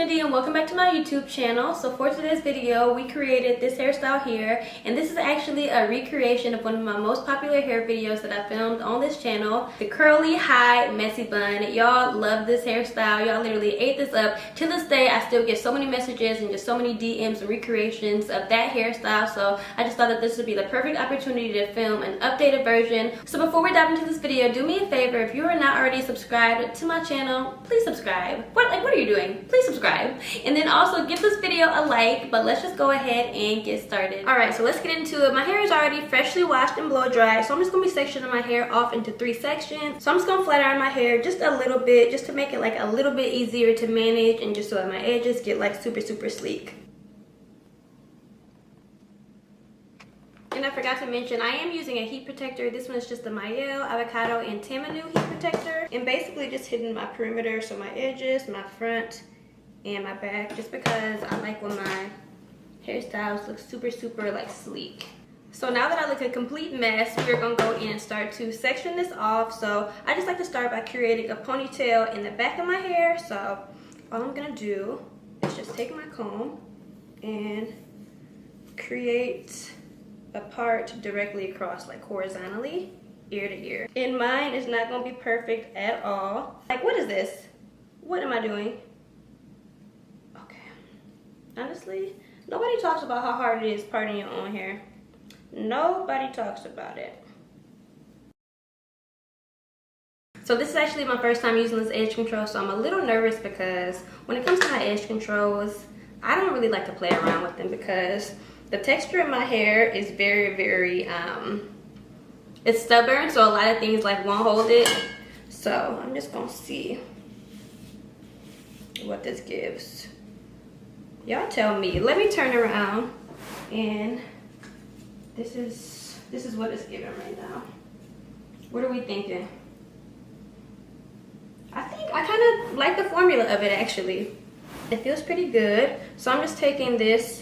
Cindy and welcome back to my YouTube channel. So for today's video, we created this hairstyle here, and this is actually a recreation of one of my most popular hair videos that I filmed on this channel, the curly high messy bun. Y'all love this hairstyle. Y'all literally ate this up. To this day, I still get so many messages and just so many DMs and recreations of that hairstyle, so I just thought that this would be the perfect opportunity to film an updated version. So before we dive into this video, do me a favor, if you are not already subscribed to my channel, please subscribe. What are you doing? Please subscribe, and then also give this video a like. But let's just go ahead and get started. All right, so let's get into it. My hair is already freshly washed and blow dried, so I'm just gonna be sectioning my hair off into 3 sections. So I'm just gonna flat iron my hair just a little bit, just to make it like a little bit easier to manage, and just so that my edges get like super sleek. And I forgot to mention, I am using a heat protector. This one is just the Mielle Avocado and Tamanu heat protector, and basically just hitting my perimeter, so my edges, my front, and my back, just because I like when my hairstyles look super like sleek. So now that I look a complete mess, we're gonna go in and start to section this off. So I just like to start by creating a ponytail in the back of my hair. So all I'm gonna do is just take my comb and create a part directly across, like horizontally, ear to ear. And mine is not gonna be perfect at all. Like, what is this? What am I doing? Honestly, nobody talks about how hard it is parting your own hair. Nobody talks about it. So this is actually my first time using this edge control, so I'm a little nervous because when it comes to my edge controls, I don't really like to play around with them because the texture of my hair is very it's stubborn, so a lot of things like won't hold it. So I'm just gonna see what this gives. Y'all tell me. Let me turn around, and this is what it's giving right now. What are we thinking? I think I kind of like the formula of it, actually. It feels pretty good. So I'm just taking this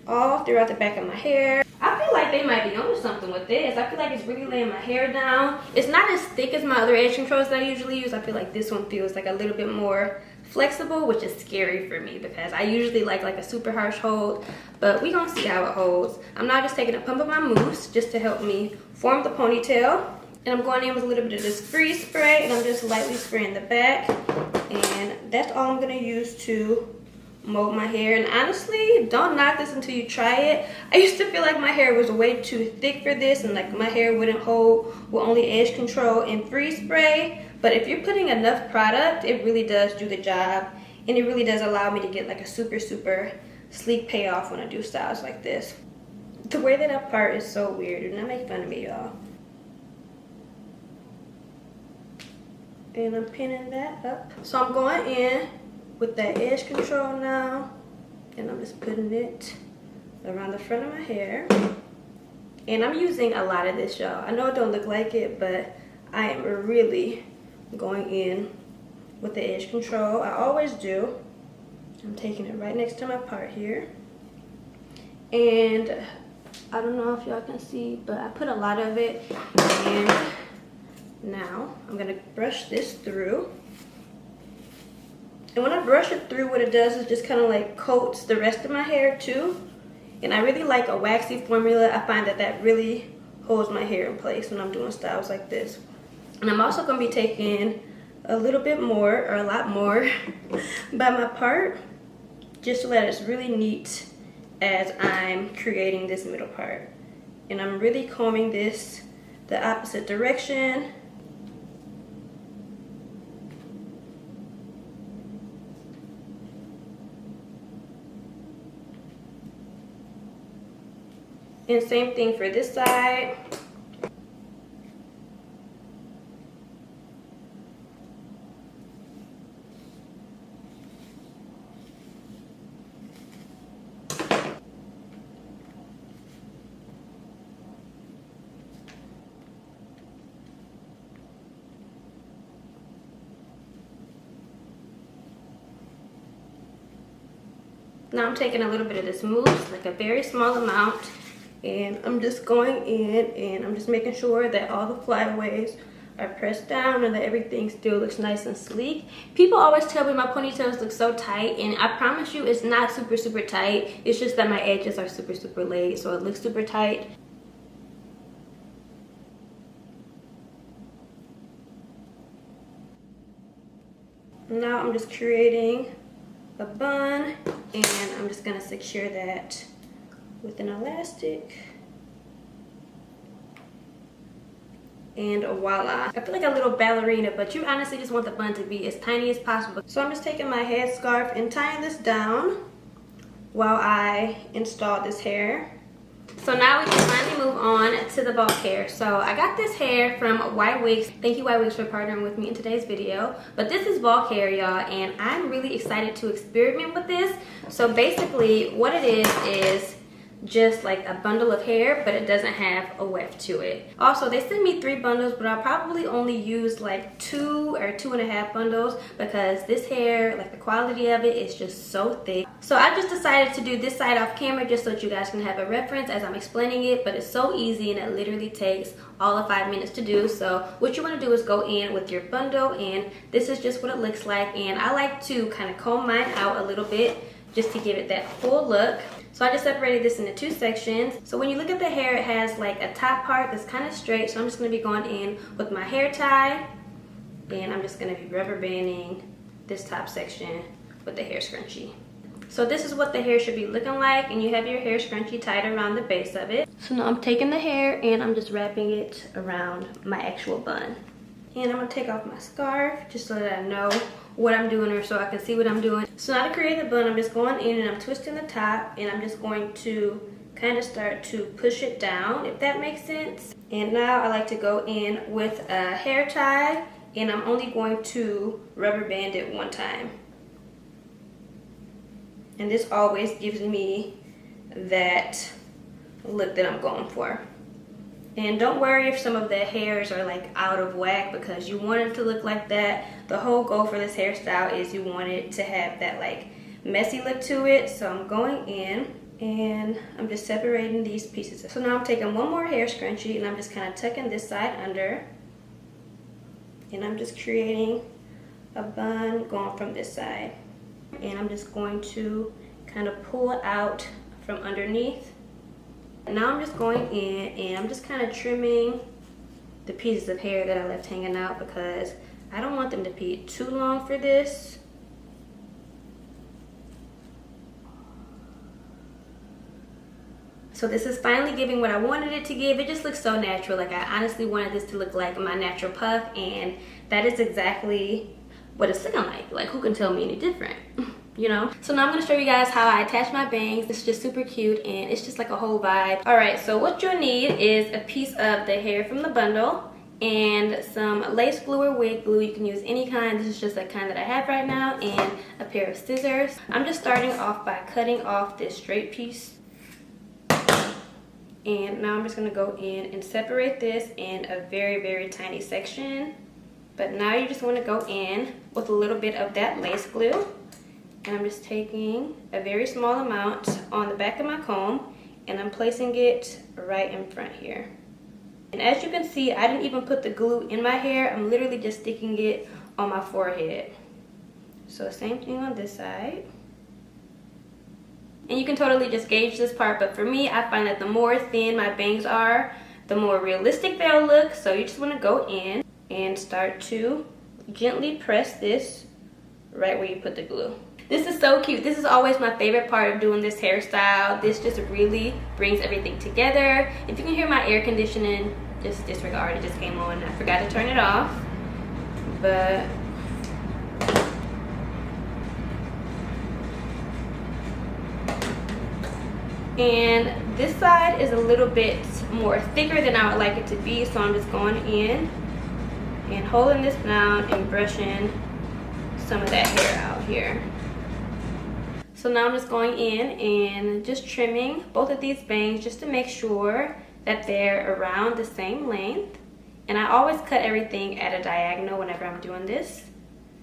all throughout the back of my hair. I feel like they might be onto something with this. I feel like it's really laying my hair down. It's not as thick as my other edge controls that I usually use. I feel like this one feels like a little bit more flexible, which is scary for me because I usually like a super harsh hold, but we gonna see how it holds. I'm now just taking a pump of my mousse just to help me form the ponytail, and I'm going in with a little bit of this freeze spray, and I'm just lightly spraying the back, and that's all I'm gonna use to mold my hair. And honestly, don't knock this until you try it. I used to feel like my hair was way too thick for this, and like my hair wouldn't hold with only edge control and freeze spray. But if you're putting enough product, it really does do the job, and it really does allow me to get like a super sleek payoff when I do styles like this. The way that I part is so weird. Do not make fun of me, y'all. And I'm pinning that up. So I'm going in with that edge control now, and I'm just putting it around the front of my hair. And I'm using a lot of this, y'all. I know it don't look like it, but I am really going in with the edge control. I always do. I'm taking it right next to my part here, and I don't know if y'all can see, but I put a lot of it. And now I'm gonna brush this through, and when I brush it through, what it does is just kind of like coats the rest of my hair too. And I really like a waxy formula. I find that really holds my hair in place when I'm doing styles like this. And I'm also going to be taking a little bit more, or a lot more, by my part, just so that it's really neat as I'm creating this middle part. And I'm really combing this the opposite direction. And same thing for this side. Now I'm taking a little bit of this mousse, like a very small amount, and I'm just going in and I'm just making sure that all the flyaways are pressed down and that everything still looks nice and sleek. People always tell me my ponytails look so tight, and I promise you it's not super tight. It's just that my edges are super laid, so it looks super tight. Now I'm just creating a bun, and I'm just gonna secure that with an elastic. And voila. I feel like a little ballerina, but you honestly just want the bun to be as tiny as possible. So I'm just taking my headscarf and tying this down while I install this hair. So now we can finally move on to the bulk hair. So I got this hair from Ygwigs. Thank you, Ygwigs, for partnering with me in today's video. But this is bulk hair, y'all, and I'm really excited to experiment with this. So basically what it is just like a bundle of hair, but it doesn't have a weft to it. Also, they sent me 3 bundles, but I'll probably only use like 2 or 2.5 bundles because this hair, like the quality of it is just so thick. So I just decided to do this side off camera just so that you guys can have a reference as I'm explaining it, but it's so easy and it literally takes all of 5 minutes to do. So what you want to do is go in with your bundle, and this is just what it looks like. And I like to kind of comb mine out a little bit just to give it that full look. So I just separated this into 2 sections. So when you look at the hair, it has like a top part that's kind of straight. So I'm just going to be going in with my hair tie, and I'm just going to be rubber banding this top section with the hair scrunchie. So this is what the hair should be looking like, and you have your hair scrunchie tied around the base of it. So now I'm taking the hair and I'm just wrapping it around my actual bun. And I'm going to take off my scarf just so that I know what I'm doing, or so I can see what I'm doing. So now to create the bun, I'm just going in and I'm twisting the top, and I'm just going to kind of start to push it down, if that makes sense. And now I like to go in with a hair tie, and I'm only going to rubber band it 1 time. And this always gives me that look that I'm going for. And don't worry if some of the hairs are like out of whack, because you want it to look like that. The whole goal for this hairstyle is you want it to have that like messy look to it. So I'm going in and I'm just separating these pieces. So now I'm taking 1 more hair scrunchie and I'm just kind of tucking this side under. And I'm just creating a bun going from this side. And I'm just going to kind of pull it out from underneath. Now I'm just going in and I'm just kind of trimming the pieces of hair that I left hanging out, because I don't want them to be too long for this. So this is finally giving what I wanted it to give. It just looks so natural. Like, I honestly wanted this to look like my natural puff, and that is exactly what it's looking like. Like, who can tell me any different? You know? So now I'm going to show you guys how I attach my bangs. This is just super cute, and it's just like a whole vibe. Alright, so what you'll need is a piece of the hair from the bundle and some lace glue or wig glue. You can use any kind. This is just the kind that I have right now, and a pair of scissors. I'm just starting off by cutting off this straight piece. And now I'm just going to go in and separate this in a very tiny section. But now you just want to go in with a little bit of that lace glue. And I'm just taking a very small amount on the back of my comb, and I'm placing it right in front here. And as you can see, I didn't even put the glue in my hair. I'm literally just sticking it on my forehead. So same thing on this side. And you can totally just gauge this part, but for me, I find that the more thin my bangs are, the more realistic they'll look. So you just want to go in and start to gently press this right where you put the glue. This is so cute. This is always my favorite part of doing this hairstyle. This just really brings everything together. If you can hear my air conditioning, just disregard. It just came on and I forgot to turn it off. But and this side is a little bit more thicker than I would like it to be, so I'm just going in and holding this down and brushing some of that hair out here. So now I'm just going in and just trimming both of these bangs just to make sure that they're around the same length. And I always cut everything at a diagonal whenever I'm doing this.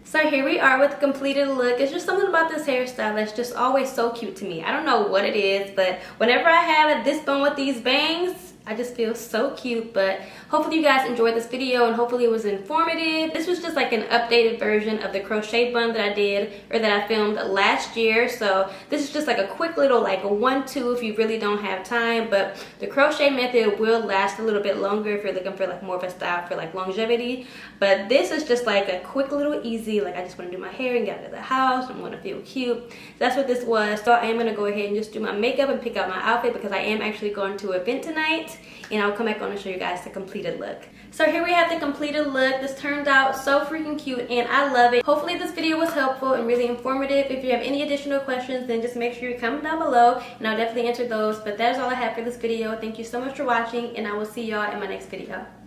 So here we are with the completed look. It's just something about this hairstyle that's just always so cute to me. I don't know what it is, but whenever I have this bun with these bangs, I just feel so cute. But hopefully you guys enjoyed this video and hopefully it was informative. This was just like an updated version of the crochet bun that I did, or that I filmed last year. So this is just like a quick little like a 1-2 if you really don't have time. But the crochet method will last a little bit longer if you're looking for like more of a style for like longevity. But this is just like a quick little easy, like I just want to do my hair and get out of the house. I want to feel cute. So that's what this was. So I am going to go ahead and just do my makeup and pick out my outfit because I am actually going to an event tonight, and I'll come back on and show you guys the completed look. So here we have the completed look. This turned out so freaking cute and I love it. Hopefully this video was helpful and really informative. If you have any additional questions, then just make sure you comment down below and I'll definitely answer those. But that is all I have for this video. Thank you so much for watching, and I will see y'all in my next video.